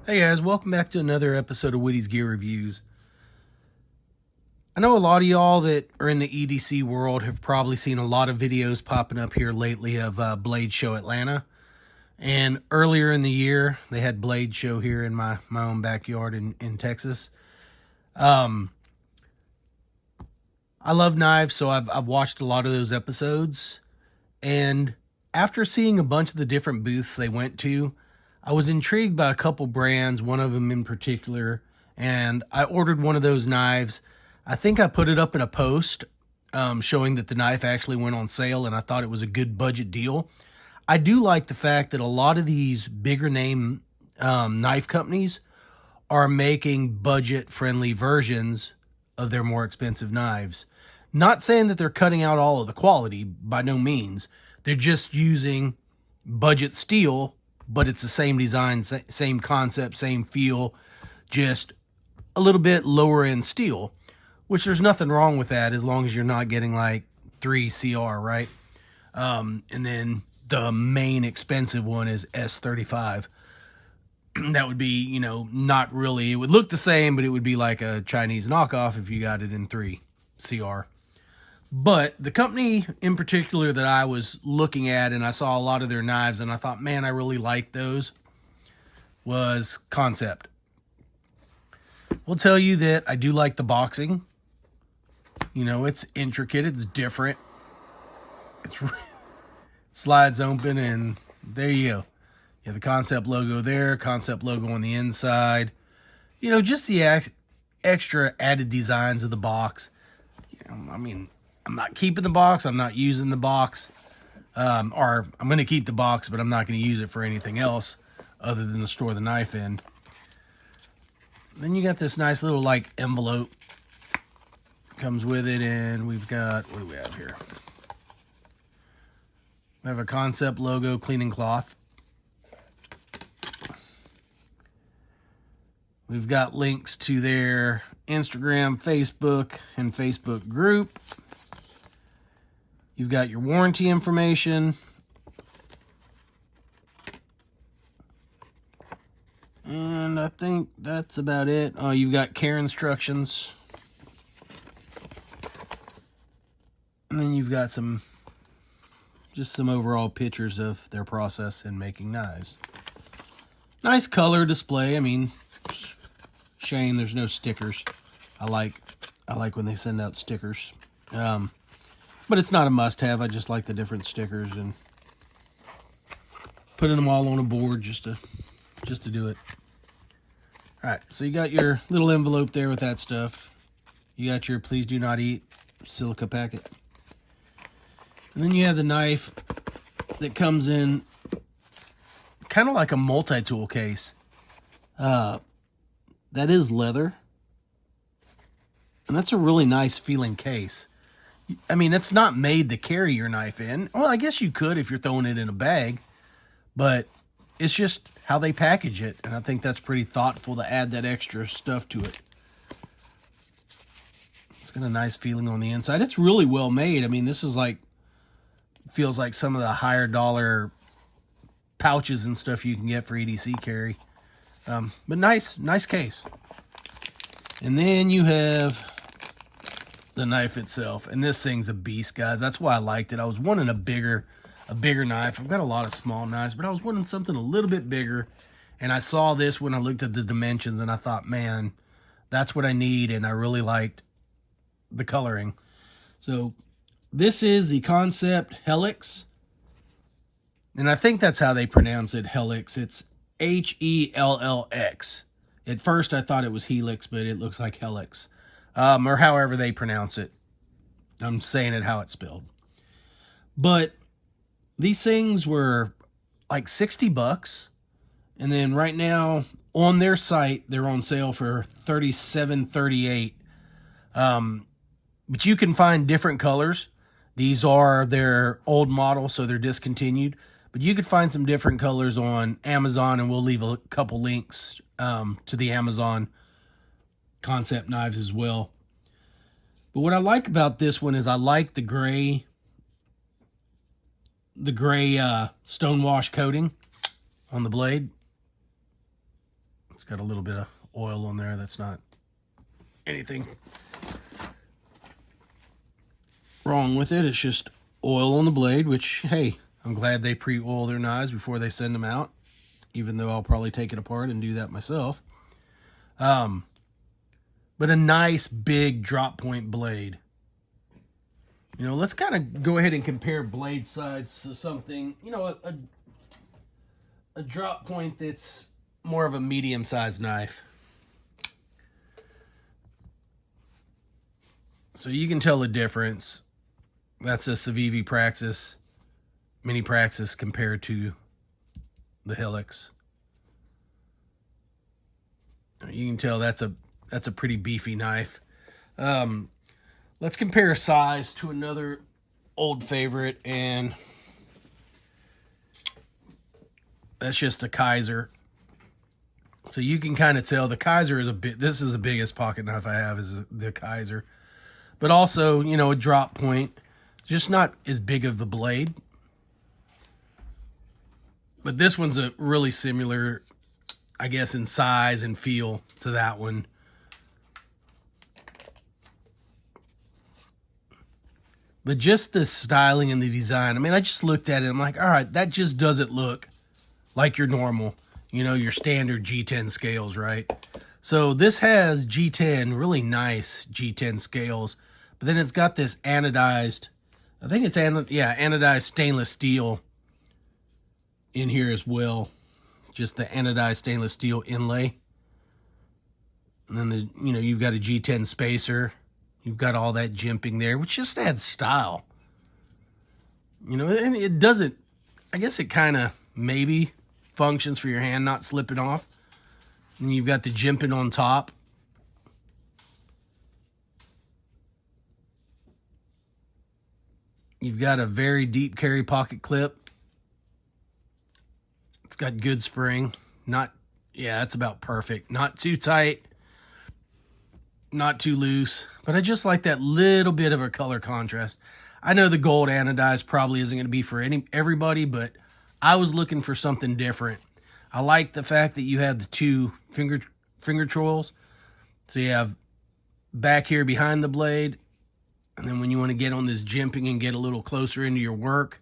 Hey guys, welcome back to another episode of Whitty's Gear Reviews. I know a lot of y'all that are in the EDC world have probably seen a lot of videos popping up here lately of Blade Show Atlanta. And earlier in the year, they had Blade Show here in my own backyard in Texas. I love knives, so I've watched a lot of those episodes. And after seeing a bunch of the different booths they went to, I was intrigued by a couple brands, one of them in particular, and I ordered one of those knives. I think I put it up in a post showing that the knife actually went on sale, and I thought it was a good budget deal. I do like the fact that a lot of these bigger name knife companies are making budget-friendly versions of their more expensive knives. Not saying that they're cutting out all of the quality, by no means. They're just using budget steel, but it's the same design, same concept, same feel, just a little bit lower end steel, which there's nothing wrong with that as long as you're not getting like 3 CR, right? And then the main expensive one is S35. That would be, not really, it would look the same, but it would be like a Chinese knockoff if you got it in 3 CR. But the company in particular that I was looking at, and I saw a lot of their knives, and I thought, man, I really like those, was Kansept. Will tell you that I do like the boxing. It's intricate, it's different. It slides open, and there you go. You have the Kansept logo there, Kansept logo on the inside. Just the extra added designs of the box. I'm not keeping the box. I'm not using the box. Or I'm going to keep the box, but I'm not going to use it for anything else other than to store the knife in. Then you got this nice little envelope comes with it, and we've got, what do we have here? We have a Kansept logo cleaning cloth. We've got links to their Instagram, Facebook, and Facebook group. You've got your warranty information. And I think that's about it. Oh, you've got care instructions. And then you've got some overall pictures of their process in making knives. Nice color display. Shame there's no stickers. I like when they send out stickers. But it's not a must-have. I just like the different stickers and putting them all on a board just to do it. All right, so you got your little envelope there with that stuff. You got your please do not eat silica packet. And then you have the knife that comes in kind of like a multi-tool case. That is leather. And that's a really nice feeling case. It's not made to carry your knife in. Well, I guess you could if you're throwing it in a bag, but it's just how they package it, and I think that's pretty thoughtful to add that extra stuff to it. It's got a nice feeling on the inside. It's really well made. This is feels like some of the higher dollar pouches and stuff you can get for EDC carry. But nice case. And then you have the knife itself, and this thing's a beast, guys. That's why I liked it. I was wanting a bigger knife. I've got a lot of small knives, but I was wanting something a little bit bigger, and I saw this when I looked at the dimensions, and I thought, man, that's what I need, and I really liked the coloring. So this is the Kansept Helix, and I think that's how they pronounce it, Helix. It's Hellx. At first I thought it was Helix, but it looks like Helix. Or however they pronounce it. I'm saying it how it's spelled. But these things were like $60. And then right now on their site, they're on sale for $37.38. But you can find different colors. These are their old model, so they're discontinued. But you could find some different colors on Amazon, and we'll leave a couple links to the Amazon Kansept knives as well. But what I like about this one is I like the gray stonewash coating on the blade. It's got a little bit of oil on there. That's not anything wrong with it. It's just oil on the blade, which, hey, I'm glad they pre-oil their knives before they send them out, even though I'll probably take it apart and do that myself. But a nice big drop point blade. You know, let's kind of go ahead and compare blade size to something, you know, a drop point that's more of a medium-sized knife. So you can tell the difference. That's a Civivi Praxis, Mini Praxis compared to the Helix. You can tell that's a pretty beefy knife. Let's compare size to another old favorite, and that's just a Kaiser. So you can kind of tell the Kaiser is this is the biggest pocket knife I have, is the Kaiser. But also, you know, a drop point, just not as big of a blade. But this one's a really similar, I guess, in size and feel to that one. But just the styling and the design, I mean, I just looked at it, I'm like, all right, that just doesn't look like your normal, you know, your standard G10 scales, right? So this has G10, really nice G10 scales, but then it's got this anodized, I think it's anodized stainless steel in here as well. Just the anodized stainless steel inlay. And then you've got a G10 spacer. You've got all that jimping there, which just adds style. You know, and it doesn't, I guess it kind of maybe functions for your hand not slipping off. And you've got the jimping on top. You've got a very deep carry pocket clip. It's got good spring. That's about perfect. Not too tight. Not too loose, but I just like that little bit of a color contrast. I know the gold anodized probably isn't going to be for everybody, but I was looking for something different. I like the fact that you have the two finger trolls. So you have back here behind the blade, and then when you want to get on this jimping and get a little closer into your work,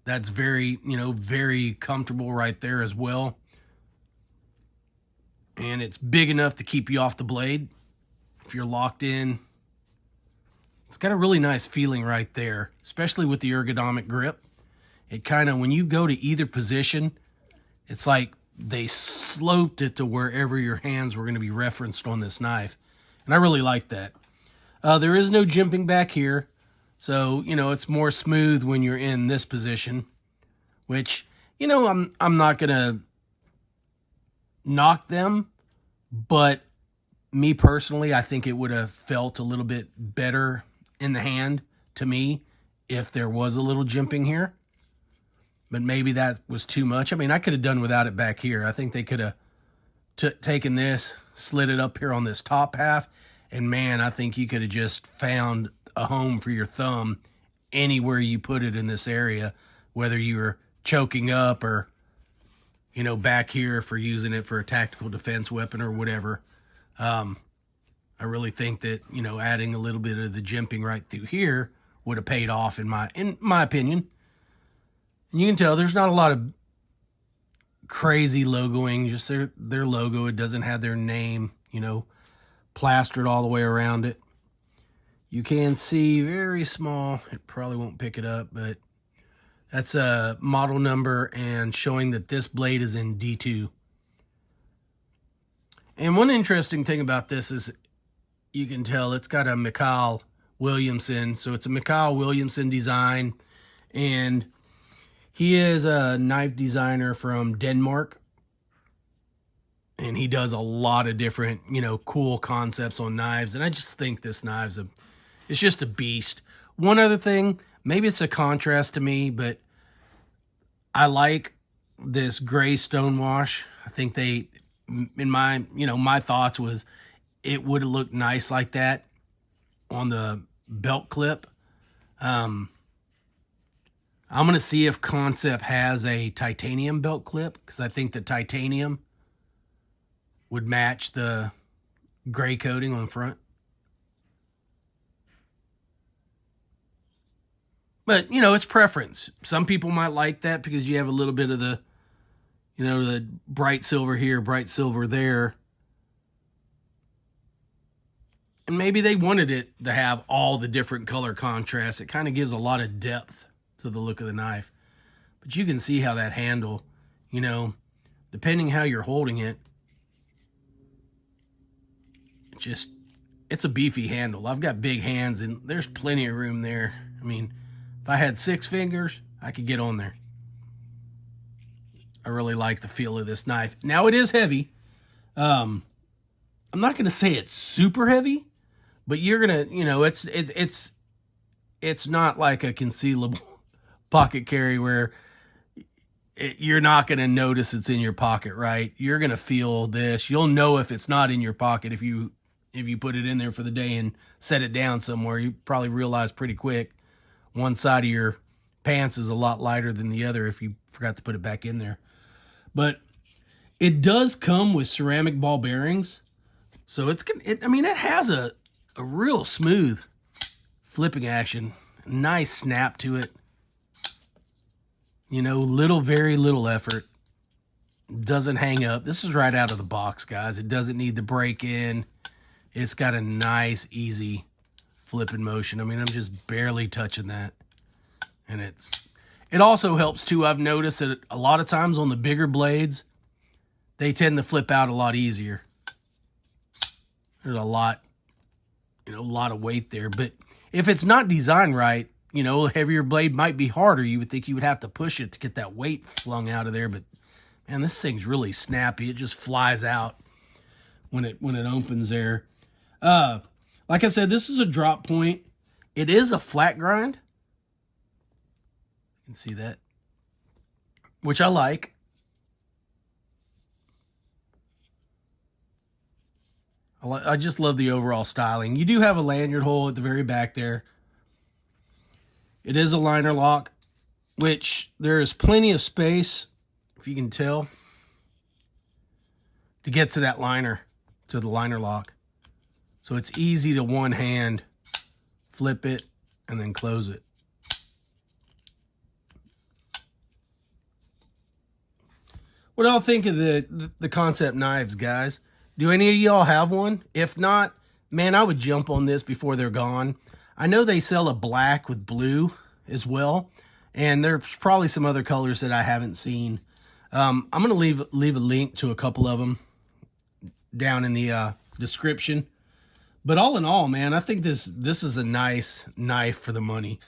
that's very, very comfortable right there as well. And it's big enough to keep you off the blade if you're locked in. It's got a really nice feeling right there, especially with the ergonomic grip. It kind of, when you go to either position, it's like they sloped it to wherever your hands were going to be referenced on this knife. And I really like that. There is no jimping back here. So, it's more smooth when you're in this position, which, I'm not going to knock them, but me personally, I think it would have felt a little bit better in the hand to me if there was a little jimping here. But maybe that was too much. I mean, I could have done without it back here. I think they could have taken this, slid it up here on this top half, and man, I think you could have just found a home for your thumb anywhere you put it in this area, whether you were choking up or, back here for using it for a tactical defense weapon or whatever. I really think that, adding a little bit of the jimping right through here would have paid off in my opinion. And you can tell there's not a lot of crazy logoing, just their logo. It doesn't have their name, plastered all the way around it. You can see very small, it probably won't pick it up, but that's a model number and showing that this blade is in D2. And one interesting thing about this is you can tell it's got a Mikael Williamson. So it's a Mikael Williamson design. And he is a knife designer from Denmark. And he does a lot of different, cool concepts on knives. And I just think this knive's it's just a beast. One other thing, maybe it's a contrast to me, but I like this gray stonewash. I think they, in my, my thoughts was it would have looked nice like that on the belt clip. I'm going to see if Kansept has a titanium belt clip, because I think the titanium would match the gray coating on the front. But, you know, it's preference. Some people might like that because you have a little bit of the, you know, the bright silver here, bright silver there. And maybe they wanted it to have all the different color contrasts. It kind of gives a lot of depth to the look of the knife. But you can see how that handle, you know, depending how you're holding it, it's a beefy handle. I've got big hands and there's plenty of room there. I mean, if I had 6 fingers, I could get on there. I really like the feel of this knife. Now it is heavy. I'm not going to say it's super heavy, but you're going to, you know, it's not like a concealable pocket carry where you're not going to notice it's in your pocket, right? You're going to feel this. You'll know if it's not in your pocket if you put it in there for the day and set it down somewhere. You probably realize pretty quick one side of your pants is a lot lighter than the other if you forgot to put it back in there. But it does come with ceramic ball bearings. So it has a real smooth flipping action. Nice snap to it. You know, very little effort. Doesn't hang up. This is right out of the box, guys. It doesn't need to break in. It's got a nice, easy flipping motion. I mean, I'm just barely touching that. And it also helps, too. I've noticed that a lot of times on the bigger blades, they tend to flip out a lot easier. There's a lot of weight there. But if it's not designed right, you know, a heavier blade might be harder. You would think you would have to push it to get that weight flung out of there. But, man, this thing's really snappy. It just flies out when it opens there. Like I said, this is a drop point. It is a flat grind. You can see that, which I like. I just love the overall styling. You do have a lanyard hole at the very back there. It is a liner lock, which there is plenty of space, if you can tell, to get to that liner, to the liner lock. So it's easy to one hand flip it and then close it. What do y'all think of the Kansept knives, guys? Do any of y'all have one? If not, man, I would jump on this before they're gone. I know they sell a black with blue as well, and there's probably some other colors that I haven't seen. I'm going to leave a link to a couple of them down in the description. But all in all, man, I think this is a nice knife for the money.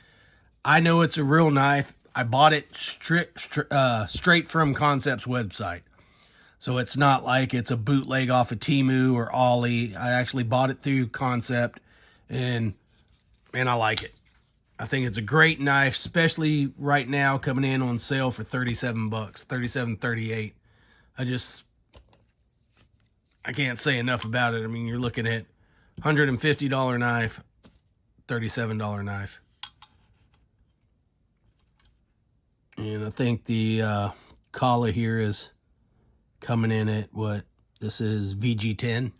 I know it's a real knife. I bought it straight from Kansept's website. So it's not like it's a bootleg off of Temu or Ollie. I actually bought it through Kansept, and man, I like it. I think it's a great knife, especially right now coming in on sale for $37, $37.38. I can't say enough about it. I mean, you're looking at $150 knife, $37 knife. And I think the collar here is coming in at what? This is VG10.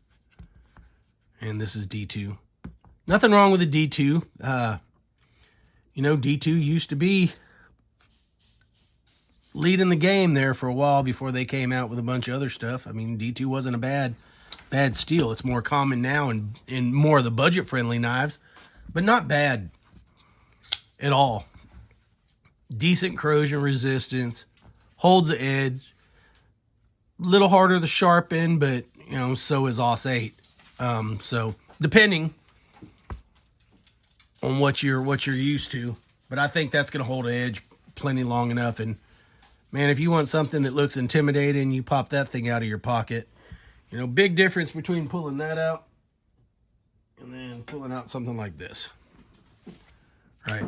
And this is D2. Nothing wrong with the D2. You know, D2 used to be leading the game there for a while before they came out with a bunch of other stuff. I mean, D2 wasn't a bad steel. It's more common now in more of the budget-friendly knives, but not bad at all. Decent corrosion resistance, holds the edge. Little harder to sharpen, but you know, so is Os 8. So depending on what you're used to, but I think that's going to hold an edge plenty long enough. And man, if you want something that looks intimidating, you pop that thing out of your pocket. You know, big difference between pulling that out and then pulling out something like this, right?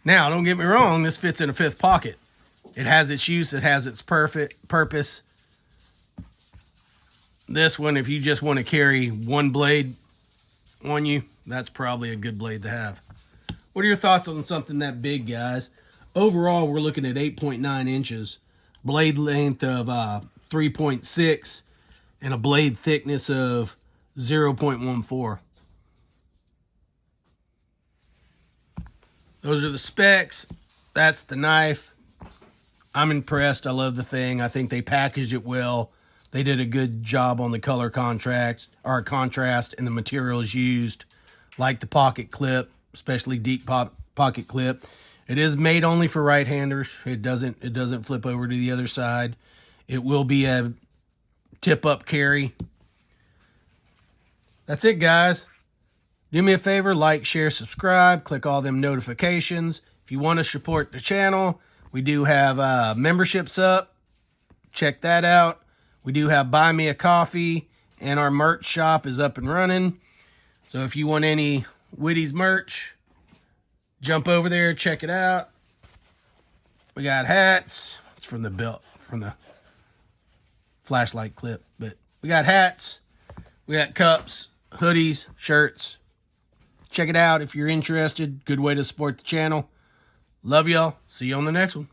Now, don't get me wrong, this fits in a fifth pocket. It has its use, it has its purpose. This one, if you just want to carry one blade on you, that's probably a good blade to have. What are your thoughts on something that big, guys? Overall, we're looking at 8.9 inches. blade length of 3.6 and a blade thickness of 0.14. Those are the specs. That's the knife. I'm impressed. I love the thing. I think they packaged it well. They did a good job on the color contrast and the materials used, like the pocket clip, especially deep pocket clip. It is made only for right-handers. It doesn't flip over to the other side. It will be a tip-up carry. That's it, guys. Do me a favor, like, share, subscribe, click all them notifications. If you want to support the channel, we do have memberships up. Check that out. We do have Buy Me a Coffee, and our merch shop is up and running. So if you want any Whitty's merch, jump over there, check it out. We got hats. It's from the belt, from the flashlight clip. But we got hats. We got cups, hoodies, shirts. Check it out if you're interested. Good way to support the channel. Love y'all. See you on the next one.